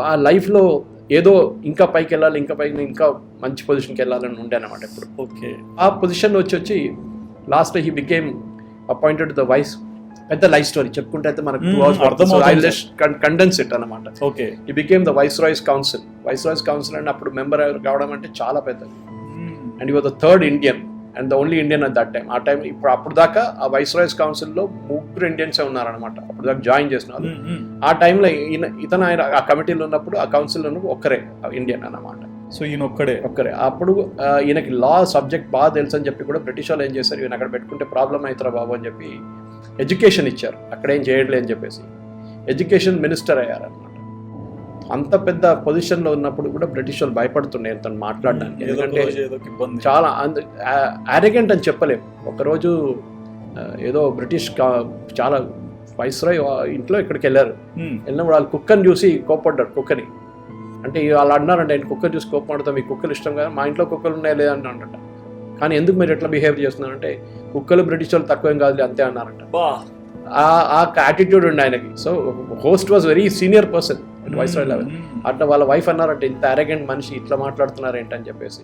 ఆ లైఫ్లో ఏదో ఇంకా పైకి వెళ్ళాలి, ఇంకా మంచి పొజిషన్కి వెళ్ళాలని ఉండే అనమాట ఇప్పుడు. ఓకే. ఆ పొజిషన్ వచ్చి last he became appointed the vice. పెద్ద లైఫ్ స్టోరీ చెప్పుకుంటే అయితే మనకు 2 hours కండెన్స్ ఇట్ అనమాట. Okay. He became the viceroy's council. Viceroy's council అంటే అప్పుడు మెంబర్ కావడం అంటే చాలా పెద్దది. And he was the third Indian and the only Indian at that time. ఆ టైం అప్పుడు దాకా ఆ వైస్రాయ్స్ కౌన్సిల్లో 3 ఇండియన్సే ఉన్నారనమాట. అప్పుడు దాకా జాయిన్ చేసినారు. ఆ టైంలో ఆయన ఆ కమిటీలో ఉన్నప్పుడు, ఆ కౌన్సిల్లో ఒక్కరే ఇండియన్ అన్నమాట. సో ఈయన ఒక్కరే. అప్పుడు ఈయనకి లా సబ్జెక్ట్ బాగా తెలుసు అని చెప్పి కూడా బ్రిటిష్ వాళ్ళు ఏం చేశారు, ఈయన అక్కడ పెట్టుకుంటే ప్రాబ్లం అవుతారా బాబు అని చెప్పి ఎడ్యుకేషన్ ఇచ్చారు. అక్కడేం చేయట్లే అని చెప్పేసి ఎడ్యుకేషన్ మినిస్టర్ అయ్యారనమాట. అంత పెద్ద పొజిషన్లో ఉన్నప్పుడు కూడా బ్రిటిష్ వాళ్ళు భయపడుతుండే తను మాట్లాడడానికి. ఎందుకంటే చాలా అరెగెంట్ అని చెప్పలేము. ఒకరోజు ఏదో బ్రిటిష్ చాలా వైస్రాయ్ ఇంట్లో ఇక్కడికి వెళ్ళినప్పుడు వాళ్ళు కుక్కని చూసి కోప్పడ్డారు. కుక్కని అంటే వాళ్ళు అన్నారంటే ఆయన కుక్కర్ చూసి కోపడతాం, మీ కుక్కలు ఇష్టం కదా, మా ఇంట్లో కుక్కలు ఉన్నాయా లేదంటే అంట. కానీ ఎందుకు మీరు ఎట్లా బిహేవ్ చేస్తున్నారంటే కుక్కలు బ్రిటిష్ వాళ్ళు తక్కువేం కాదు అంతే అన్నారంట. ఆ యాటిట్యూడ్ ఉండే ఆయనకి. So host was very senior person viceroy level. అట్లా వాళ్ళ వైఫ్ అన్నారంటే ఇంత అరెగెంట్ మనిషి ఇట్లా మాట్లాడుతున్నారు ఏంటని చెప్పేసి.